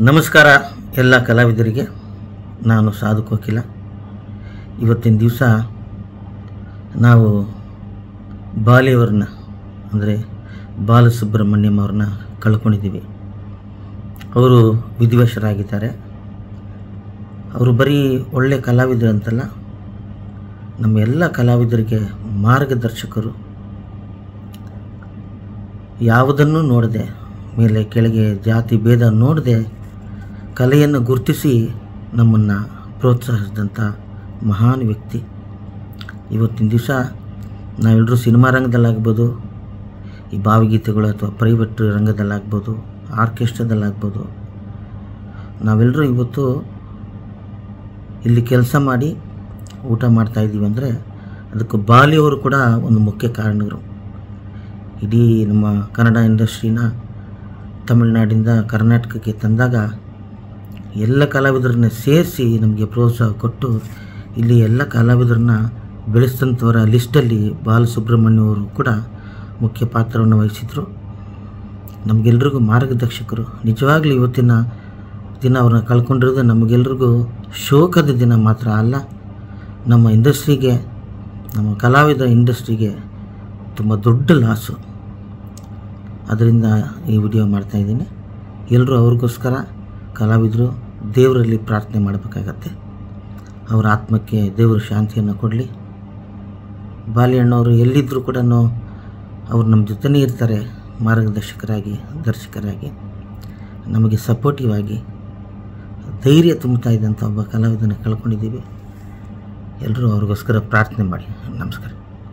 ನಮಸ್ಕಾರ ಎಲ್ಲ ಕಲಾವಿದರಿಗೆ. ನಾನು ಸಾಧು ಕೋಕಿಲ. ಇವತ್ತಿನ ದಿವಸ ನಾವು ಬಾಲಿಯವ್ರನ್ನ ಅಂದರೆ ಬಾಲಸುಬ್ರಹ್ಮಣ್ಯಂ ಅವ್ರನ್ನ ಕಳ್ಕೊಂಡಿದ್ದೀವಿ. ಅವರು ವಿಧಿವಶರಾಗಿದ್ದಾರೆ. ಅವರು ಬರೀ ಒಳ್ಳೆಯ ಕಲಾವಿದರು ಅಂತಲ್ಲ, ನಮ್ಮ ಎಲ್ಲ ಕಲಾವಿದರಿಗೆ ಮಾರ್ಗದರ್ಶಕರು. ಯಾವುದನ್ನು ನೋಡದೆ, ಮೇಲೆ ಕೆಳಗೆ ಜಾತಿ ಭೇದ ನೋಡದೆ ಕಲೆಯನ್ನು ಗುರುತಿಸಿ ನಮ್ಮನ್ನು ಪ್ರೋತ್ಸಾಹಿಸಿದಂಥ ಮಹಾನ್ ವ್ಯಕ್ತಿ. ಇವತ್ತಿನ ದಿವಸ ನಾವೆಲ್ಲರೂ ಸಿನಿಮಾ ರಂಗದಲ್ಲಾಗ್ಬೋದು, ಈ ಭಾವಗೀತೆಗಳು ಅಥವಾ ಪ್ರೈವೇಟ್ ರಂಗದಲ್ಲಾಗ್ಬೋದು, ಆರ್ಕೆಸ್ಟ್ರಾದಲ್ಲಾಗ್ಬೋದು, ನಾವೆಲ್ಲರೂ ಇವತ್ತು ಇಲ್ಲಿ ಕೆಲಸ ಮಾಡಿ ಊಟ ಮಾಡ್ತಾಯಿದ್ದೀವಿ ಅಂದರೆ ಅದಕ್ಕೆ ಬಾಲಿಯವರು ಕೂಡ ಒಂದು ಮುಖ್ಯ ಕಾರಣರು. ಇಡೀ ನಮ್ಮ ಕನ್ನಡ ಇಂಡಸ್ಟ್ರಿನ ತಮಿಳುನಾಡಿಂದ ಕರ್ನಾಟಕಕ್ಕೆ ತಂದಾಗ ಎಲ್ಲ ಕಲಾವಿದರನ್ನ ಸೇರಿಸಿ ನಮಗೆ ಪ್ರೋತ್ಸಾಹ ಕೊಟ್ಟು ಇಲ್ಲಿ ಎಲ್ಲ ಕಲಾವಿದರನ್ನ ಬೆಳೆಸಿದಂಥವರ ಲಿಸ್ಟಲ್ಲಿ ಬಾಲಸುಬ್ರಹ್ಮಣ್ಯಂ ಅವರು ಕೂಡ ಮುಖ್ಯ ಪಾತ್ರವನ್ನು ವಹಿಸಿದರು. ನಮಗೆಲ್ರಿಗೂ ಮಾರ್ಗದರ್ಶಕರು. ನಿಜವಾಗ್ಲೂ ಇವತ್ತಿನ ದಿನ ಅವ್ರನ್ನ ಕಳ್ಕೊಂಡಿರೋದು ನಮಗೆಲ್ರಿಗೂ ಶೋಕದ ದಿನ ಮಾತ್ರ ಅಲ್ಲ, ನಮ್ಮ ಇಂಡಸ್ಟ್ರಿಗೆ, ನಮ್ಮ ಕಲಾವಿದ ಇಂಡಸ್ಟ್ರಿಗೆ ತುಂಬ ದೊಡ್ಡ ಲಾಸು. ಅದರಿಂದ ಈ ವಿಡಿಯೋ ಮಾಡ್ತಾಯಿದ್ದೀನಿ. ಎಲ್ಲರೂ ಅವ್ರಿಗೋಸ್ಕರ ಕಲಾವಿದರು ದೇವರಲ್ಲಿ ಪ್ರಾರ್ಥನೆ ಮಾಡಬೇಕಾಗತ್ತೆ. ಅವರ ಆತ್ಮಕ್ಕೆ ದೇವರು ಶಾಂತಿಯನ್ನು ಕೊಡಲಿ. ಬಾಲಿಯಣ್ಣವರು ಎಲ್ಲಿದ್ದರೂ ಕೂಡ ಅವ್ರು ನಮ್ಮ ಜೊತೆನೇ ಇರ್ತಾರೆ, ಮಾರ್ಗದರ್ಶಕರಾಗಿ, ದರ್ಶಕರಾಗಿ, ನಮಗೆ ಸಪೋರ್ಟಿವ್ ಆಗಿ ಧೈರ್ಯ ತುಂಬುತ್ತಾ ಇದ್ದಂಥ ಒಬ್ಬ ಕಲಾವಿದನ ಕಳ್ಕೊಂಡಿದ್ದೀವಿ. ಎಲ್ಲರೂ ಅವ್ರಿಗೋಸ್ಕರ ಪ್ರಾರ್ಥನೆ ಮಾಡಿ. ನಮಸ್ಕಾರ.